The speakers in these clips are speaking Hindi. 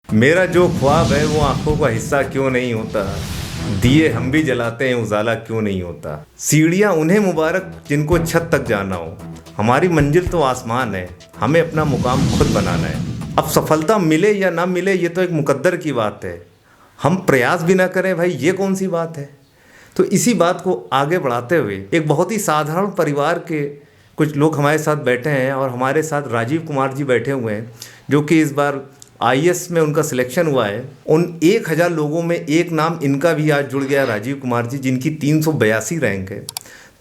मेरा जो ख्वाब है वो आंखों का हिस्सा क्यों नहीं होता, दिए हम भी जलाते हैं उजाला क्यों नहीं होता। सीढ़ियाँ उन्हें मुबारक जिनको छत तक जाना हो, हमारी मंजिल तो आसमान है, हमें अपना मुकाम खुद बनाना है। अब सफलता मिले या ना मिले ये तो एक मुकद्दर की बात है, हम प्रयास भी ना करें भाई ये कौन सी बात है। तो इसी बात को आगे बढ़ाते हुए एक बहुत ही साधारण परिवार के कुछ लोग हमारे साथ बैठे हैं और हमारे साथ राजीव कुमार जी बैठे हुए हैं, जो कि इस बार आईएएस में उनका सिलेक्शन हुआ है। उन 1000 लोगों में एक नाम इनका भी आज जुड़ गया, राजीव कुमार जी, जिनकी 382 रैंक है।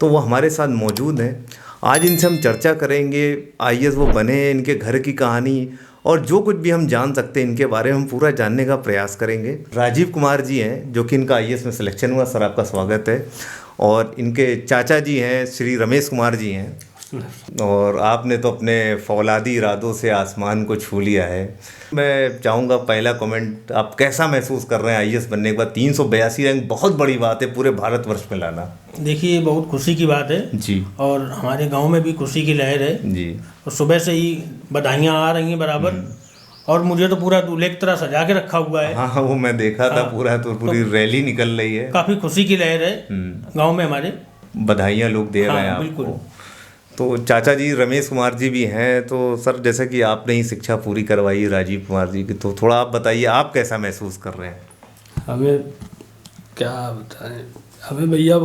तो वो हमारे साथ मौजूद हैं। आज इनसे हम चर्चा करेंगे, आईएएस वो बने, इनके घर की कहानी और जो कुछ भी हम जान सकते हैं इनके बारे में हम पूरा जानने का प्रयास करेंगे। राजीव कुमार जी हैं जो कि इनका आईएएस में सिलेक्शन हुआ। सर आपका स्वागत है। और इनके चाचा जी हैं श्री रमेश कुमार जी हैं, और आपने तो अपने फौलादी इरादों से आसमान को छू लिया है। मैं चाहूँगा पहला कमेंट, आप कैसा महसूस कर रहे हैं आईएएस बनने के बाद? 382 रैंक बहुत बड़ी बात है पूरे भारतवर्ष में लाना। देखिए बहुत खुशी की बात है जी, और हमारे गांव में भी खुशी की लहर है जी। और सुबह से ही बधाइयाँ आ रही हैं बराबर। और मुझे तो पूरा दूल्हे की तरह सजा के रखा हुआ है। हाँ, वो मैं देखा था पूरा, तो पूरी रैली निकल रही है। काफ़ी खुशी की लहर है गांव में हमारे, बधाइयाँ लोग दे रहे हैं आपको। तो चाचा जी रमेश कुमार जी भी हैं। तो सर जैसे कि आपने ही शिक्षा पूरी करवाई राजीव कुमार जी की, तो थोड़ा आप बताइए आप कैसा महसूस कर रहे हैं? हमें क्या बताएं, हमें भैया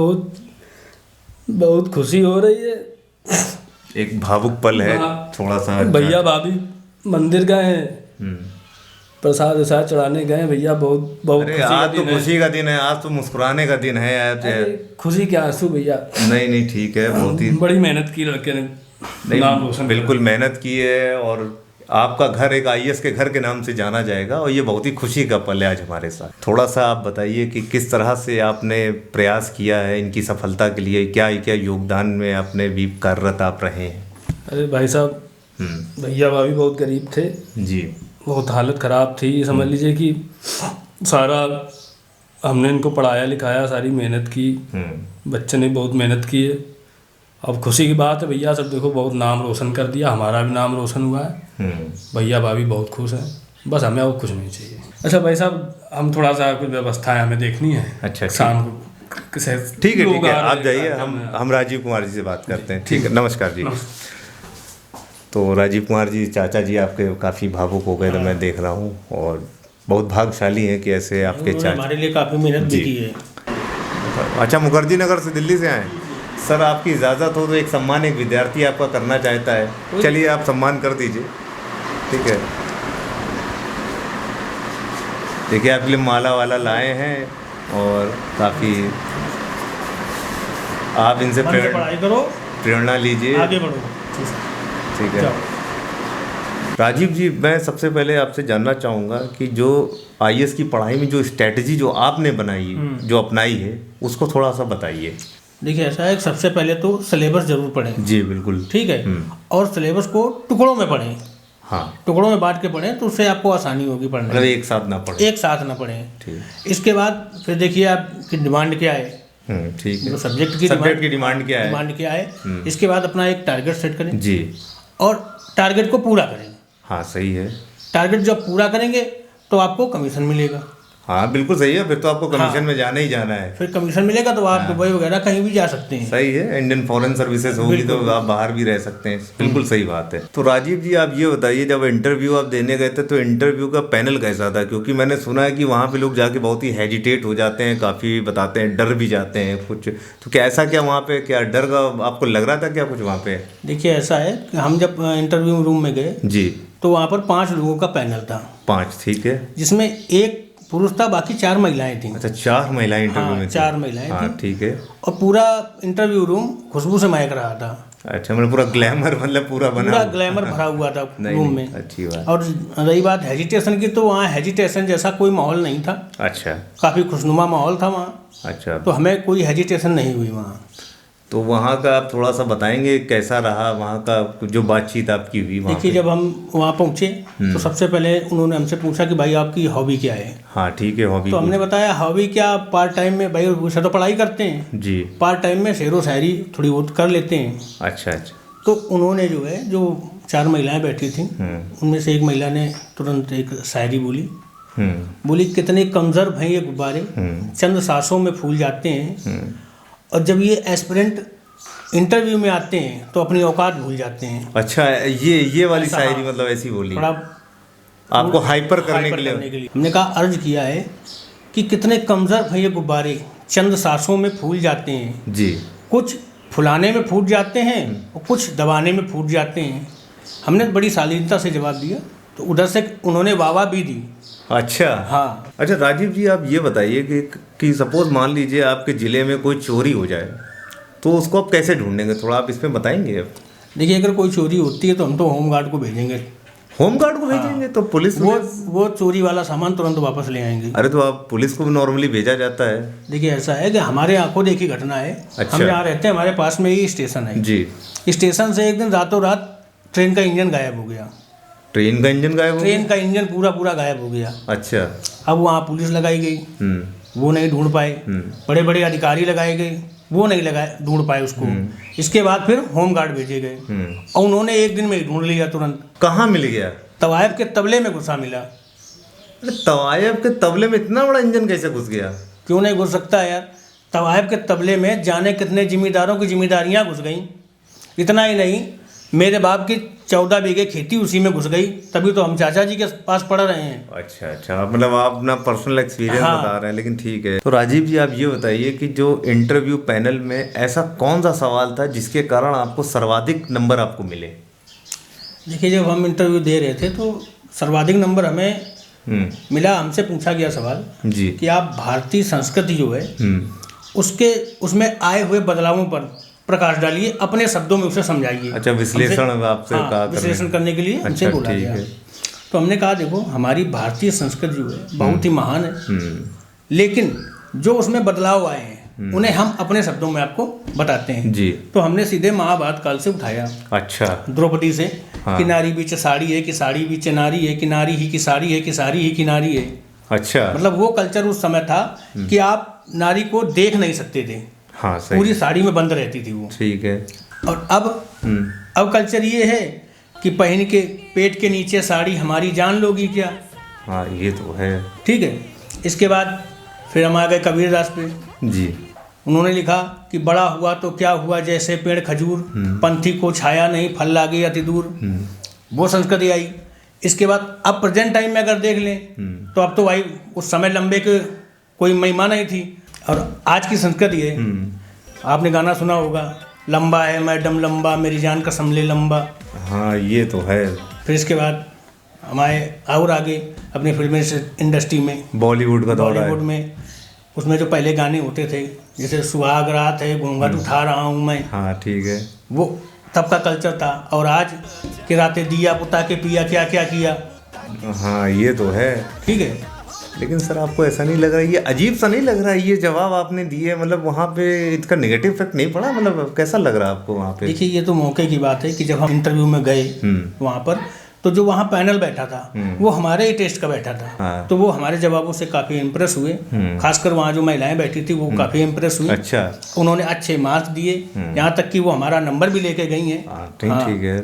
बहुत खुशी हो रही है। एक भावुक पल है थोड़ा सा। भैया भाभी मंदिर गए हैं, प्रसाद वसाद चढ़ाने गए भैया। बहुत अरे आज तो खुशी का दिन है, आज तो मुस्कुराने का दिन है आज। खुशी के आंसू भैया। नहीं ठीक है, बहुत ही बड़ी मेहनत की लड़के ने, नाम रोशन बिल्कुल मेहनत की है। और आपका घर एक आईएएस के घर के नाम से जाना जाएगा और ये बहुत ही खुशी का पल है आज हमारे साथ। थोड़ा सा आप बताइए कि किस तरह से आपने प्रयास किया है इनकी सफलता के लिए, क्या योगदान में आपने भी कार्यरत आप रहे हैं? अरे भाई साहब, भैया भाभी बहुत गरीब थे जी, बहुत हालत ख़राब थी। ये समझ लीजिए कि सारा हमने इनको पढ़ाया लिखाया, सारी मेहनत की, बच्चे ने बहुत मेहनत की है। अब खुशी की बात है भैया, सब देखो बहुत नाम रोशन कर दिया, हमारा भी नाम रोशन हुआ है। भैया भाभी बहुत खुश हैं, बस हमें और कुछ नहीं चाहिए। अच्छा भाई साहब, हम थोड़ा सा कुछ व्यवस्थाएं हमें देखनी है। अच्छा, शाम को ठीक है, आप जाइए, हम राजीव कुमार जी से बात करते हैं। ठीक है, नमस्कार जी। तो राजीव कुमार जी चाचा जी आपके काफ़ी भावुक हो गए, तो मैं देख रहा हूँ, और बहुत भाग्यशाली हैं कि ऐसे आपके चाचा हमारे लिए काफ़ी मेहनत भी की है। अच्छा, मुखर्जी नगर से दिल्ली से आए सर। आपकी इजाज़त हो तो एक सम्मान एक विद्यार्थी आपका करना चाहता है। चलिए आप सम्मान कर दीजिए। ठीक है, देखिए आपके लिए माला वाला लाए हैं और काफ़ी आप इनसे पढ़ाई करो, प्रेरणा लीजिए, आगे बढ़ो। ठीक है राजीव जी, मैं सबसे पहले आपसे जानना चाहूँगा कि जो आईएएस की पढ़ाई में जो स्ट्रेटजी जो आपने बनाई, जो अपनाई है, उसको थोड़ा सा बताइए। देखिए ऐसा है, सबसे पहले तो सिलेबस जरूर पढ़ें। जी बिल्कुल, ठीक है। और सिलेबस को टुकड़ों में पढ़ें। हाँ, टुकड़ों में बांट के पढ़ें तो उससे आपको आसानी होगी पढ़ने में। मतलब एक साथ ना पढ़ें। एक साथ ना पढ़ें। ठीक। इसके बाद फिर देखिए आपकी डिमांड क्या है। ठीक है, सब्जेक्ट की डिमांड क्या है। इसके बाद अपना एक टारगेट सेट करें जी, और टारगेट को पूरा करें। हाँ सही है। टारगेट जब पूरा करेंगे तो आपको कमीशन मिलेगा। हाँ बिल्कुल सही है, फिर तो आपको कमीशन में जाना ही जाना है। फिर कमीशन मिलेगा तो आप दुबई वगैरह कहीं भी जा सकते हैं। सही है, इंडियन फॉरेन सर्विसेज होगी तो आप बाहर भी रह सकते हैं। बिल्कुल सही बात है। तो राजीव जी आप ये बताइए, जब इंटरव्यू आप देने गए थे तो इंटरव्यू का पैनल कैसा था? क्योंकि मैंने सुना है कि वहाँ पे लोग जाके बहुत ही हेजिटेट हो जाते हैं, काफ़ी बताते हैं, डर भी जाते हैं कुछ। तो क्या ऐसा क्या वहाँ पे क्या डर का आपको लग रहा था क्या कुछ वहाँ पे? देखिए ऐसा है कि हम जब इंटरव्यू रूम में गए जी, तो वहाँ पर 5 लोगों का पैनल था। 5, ठीक है, जिसमें एक पुरुष था, बाकी 4 महिलाएं थीं। अच्छा, 4 महिलाएं इंटरव्यू में थी। 4 महिलाएं थीं। ठीक है। और पूरा इंटरव्यू रूम खुशबू से महक रहा था। अच्छा, मतलब पूरा ग्लैमर, मतलब पूरा ग्लैमर भरा हुआ था रूम में। अच्छी बात। और रही बात हेजिटेशन की, तो वहाँ हेजिटेशन जैसा कोई माहौल नहीं था। अच्छा, काफ़ी खुशनुमा माहौल था वहाँ। अच्छा, तो हमें कोई हेजिटेशन नहीं हुई वहाँ। तो वहाँ का आप थोड़ा सा बताएंगे कैसा रहा वहाँ का जो बातचीत आपकी हुई वहाँ? देखिए जब हम वहाँ पहुँचे तो सबसे पहले उन्होंने हमसे पूछा कि भाई आपकी हॉबी क्या है। हाँ ठीक है, हॉबी। तो हमने बताया हॉबी क्या, पार्ट टाइम में भाई वैसे तो पढ़ाई करते हैं जी, पार्ट टाइम में शेरो शायरी थोड़ी बहुत कर लेते हैं। अच्छा अच्छा। तो उन्होंने जो 4 महिलाएं बैठी थी उनमें से एक महिला ने तुरंत एक शायरी बोली। बोली कितने कमजोर हैं ये गुब्बारे, चंद सांसों में फूल जाते हैं, और जब ये एस्पिरेंट इंटरव्यू में आते हैं तो अपनी औकात भूल जाते हैं। अच्छा, ये वाली शायरी मतलब ऐसी बोली थोड़ा आपको हाइपर करने के लिए। हमने कहा अर्ज किया है कि कितने कमजोर हैं ये गुब्बारे, चंद सांसों में फूल जाते हैं जी, कुछ फुलाने में फूट जाते हैं और कुछ दबाने में फूट जाते हैं। हमने बड़ी शालीनता से जवाब दिया, तो उधर से उन्होंने वाह भी दी। अच्छा हाँ। अच्छा राजीव जी, आप ये बताइए कि सपोज मान लीजिए आपके ज़िले में कोई चोरी हो जाए तो उसको आप कैसे ढूंढेंगे, थोड़ा आप इसमें बताएंगे। देखिए, अगर कोई चोरी होती है तो हम तो होमगार्ड को भेजेंगे। होमगार्ड को भेजेंगे? तो पुलिस वो चोरी वाला सामान तुरंत वापस ले आएंगे। अरे तो आप पुलिस को भी नॉर्मली भेजा जाता है। देखिए, ऐसा है कि हमारे आंखों देखी घटना है। अच्छा। हम यहाँ रहते हैं, हमारे पास में ही स्टेशन है जी। स्टेशन से एक दिन रातों रात ट्रेन का इंजन गायब हो गया। ट्रेन का इंजन गायब हो गया? ट्रेन का इंजन पूरा गायब हो गया। अच्छा। अब वहाँ पुलिस लगाई गई, वो नहीं ढूंढ पाए। बड़े बड़े अधिकारी लगाए गए, वो नहीं ढूंढ पाए उसको। इसके बाद फिर होमगार्ड भेजे गए और उन्होंने एक दिन में ही ढूंढ लिया तुरंत। कहाँ मिल गया? तवायफ के तबले में घुसा मिला। अरे तवायफ के तबले में इतना बड़ा इंजन कैसे घुस गया? क्यों नहीं घुस सकता यार? तवायफ के तबले में जाने कितने जिम्मेदारों की जिम्मेदारियां घुस गईं। इतना ही नहीं, मेरे बाप की 14 बीघे खेती उसी में घुस गई, तभी तो हम चाचा जी के पास पढ़ रहे हैं। अच्छा, मतलब आप अपना पर्सनल एक्सपीरियंस बता रहे हैं, लेकिन ठीक है। तो राजीव जी, आप ये बताइए कि जो इंटरव्यू पैनल में ऐसा कौन सा सवाल था जिसके कारण आपको सर्वाधिक नंबर आपको मिले? देखिए, जब हम इंटरव्यू दे रहे थे तो सर्वाधिक नंबर हमें मिला। हमसे पूछा गया सवाल जी कि आप भारतीय संस्कृति जो है उसमें आए हुए बदलावों पर प्रकाश डालिए, अपने शब्दों में उसे समझाइए। अच्छा, विश्लेषण आपसे कहा विश्लेषण करने के लिए हमसे बोला गया। तो हमने कहा, देखो, हमारी भारतीय संस्कृति जो है बहुत ही महान है, लेकिन जो उसमें बदलाव आए हैं उन्हें हम अपने शब्दों में आपको बताते हैं जी। तो हमने सीधे महाभारत काल से उठाया। अच्छा। द्रौपदी से कि नारी बीच साड़ी है, कि साड़ी बीच नारी है, कि नारी ही की साड़ी है, कि साड़ी ही की नारी है। अच्छा। मतलब वो कल्चर उस समय था कि आप नारी को देख नहीं सकते थे। हाँ, सही। पूरी साड़ी में बंद रहती थी वो। ठीक है। और अब कल्चर ये है कि पहन के पेट के नीचे साड़ी हमारी जान लोगी क्या। हाँ, ये तो है। ठीक है। इसके बाद फिर हम आ गए कबीरदास पे जी। उन्होंने लिखा कि बड़ा हुआ तो क्या हुआ जैसे पेड़ खजूर, पंथी को छाया नहीं फल लागे अति दूर। वो संस्कृति आई। इसके बाद अब प्रेजेंट टाइम में अगर देख लें तो अब तो भाई उस समय लंबे के कोई महिमा नहीं थी। और आज की संस्कृति है, आपने गाना सुना होगा, लंबा है मैडम लंबा, मेरी जान कसम ले लंबा। हाँ, ये तो है। फिर इसके बाद हमारे और आगे अपनी फिल्म इंडस्ट्री में, बॉलीवुड का दौर है। बॉलीवुड में उसमें जो पहले गाने होते थे, जैसे सुहाग रात है घूंघट उठा रहा हूँ मैं। हाँ, ठीक है। वो तब का कल्चर था। और आज के रातें दिया पुता के पिया क्या क्या किया। हाँ, ये तो है। ठीक है। लेकिन सर, आपको ऐसा नहीं लग रहा, ये अजीब सा नहीं लग रहा ये जवाब आपने दिए? मतलब वहाँ पे इसका नेगेटिव इफेक्ट नहीं पड़ा? मतलब कैसा लग रहा आपको वहाँ पे? देखिए, ये तो मौके की बात है कि जब हम इंटरव्यू में गए वहाँ पर, तो जो वहाँ पैनल बैठा था वो हमारे ही टेस्ट का बैठा था। हाँ। तो वो हमारे जवाबों से काफ़ी इम्प्रेस हुए। खासकर वहाँ जो महिलाएं बैठी थी वो काफ़ी इम्प्रेस हुई। अच्छा। उन्होंने अच्छे मार्क्स दिए, यहाँ तक कि वो हमारा नंबर भी लेके गई हैं। ठीक है।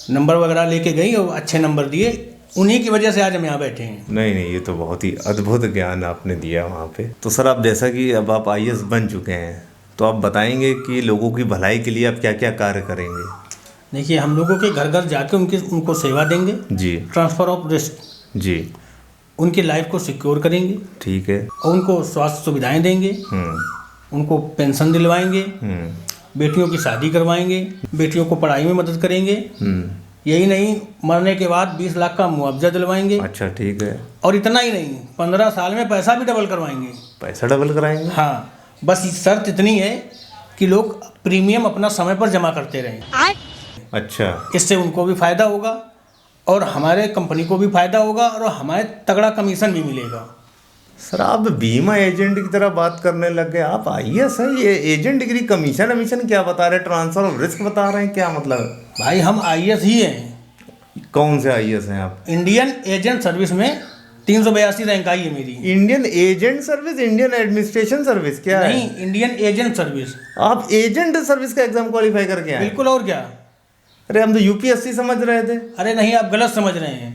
नंबर वगैरह लेके गई और अच्छे नंबर दिए। उन्हीं की वजह से आज हम यहाँ बैठे हैं। नहीं, ये तो बहुत ही अद्भुत ज्ञान आपने दिया वहाँ पे। तो सर, आप जैसा कि अब आप IAS बन चुके हैं, तो आप बताएंगे कि लोगों की भलाई के लिए आप क्या क्या कार्य करेंगे? देखिए, हम लोगों के घर घर जाके उनको सेवा देंगे जी। ट्रांसफ़र ऑफ रिस्क जी। उनकी लाइफ को सिक्योर करेंगे। ठीक है। और उनको स्वास्थ्य सुविधाएं देंगे, उनको पेंशन दिलवाएंगे, बेटियों की शादी करवाएंगे, बेटियों को पढ़ाई में मदद करेंगे। यही नहीं, मरने के बाद 20 लाख का मुआवजा दिलवाएंगे। अच्छा, ठीक है। और इतना ही नहीं, 15 साल में पैसा भी डबल करवाएंगे। पैसा डबल कराएंगे? हाँ, बस शर्त इतनी है कि लोग प्रीमियम अपना समय पर जमा करते रहें। अच्छा। इससे उनको भी फायदा होगा और हमारे कंपनी को भी फायदा होगा और हमारे तगड़ा कमीशन भी मिलेगा। सर, आप बीमा एजेंट की तरह बात करने लग गए। आप IAS है, ये एजेंट डिग्री, कमीशन क्या बता रहे हैं? ट्रांसफर ऑफ रिस्क बता रहे हैं, क्या मतलब? भाई, हम IAS ही हैं। कौन से IAS हैं आप? इंडियन एजेंट सर्विस में 382 रैंक आई है मेरी। Indian agent service, Indian administration service क्या है? नहीं, इंडियन एजेंट सर्विस। आप एजेंट सर्विस का एग्जाम क्वालिफाई करके आए? बिल्कुल, और क्या। अरे, हम तो UPSC समझ रहे थे। अरे नहीं, आप गलत समझ रहे हैं।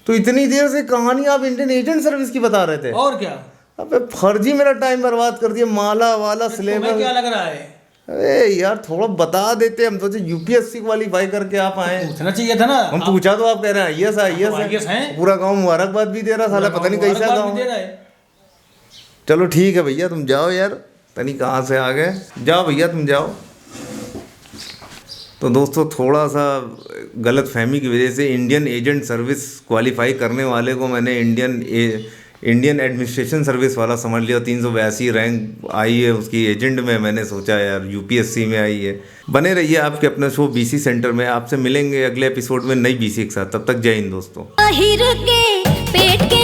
तो इतनी देर से कहानी आप इंडियन एजेंट सर्विस की बता रहे थे। और क्या, अबे फर्जी मेरा टाइम बर्बाद कर दिया, माला वाला तुम्हें सिलेबस। क्या लग रहा है? अरे यार थोड़ा बता देते, हम सोचे यूपीएससी क्वालिफाई करके आप आए। पूछना चाहिए था ना। हम पूछा तो आप कह रहे हैं आईएएस है। पूरा गांव मुबारकबाद भी दे रहा, साला पता नहीं कैसा गाँव। दे रहा है। चलो ठीक है भैया, तुम जाओ यार, तनी कहाँ से आ गए, जाओ भैया तुम जाओ। तो दोस्तों थोड़ा सा गलत फहमी की वजह से इंडियन एजेंट सर्विस क्वालिफाई करने वाले को मैंने इंडियन एडमिनिस्ट्रेशन सर्विस वाला समझ लिया। 382 रैंक आई है उसकी एजेंट में, मैंने सोचा यार यूपीएससी में आई है। बने रहिए आपके अपने शो बीसी सेंटर में, आपसे मिलेंगे अगले एपिसोड में नई बीसी के साथ। तब तक जय हिंद दोस्तों। पेट के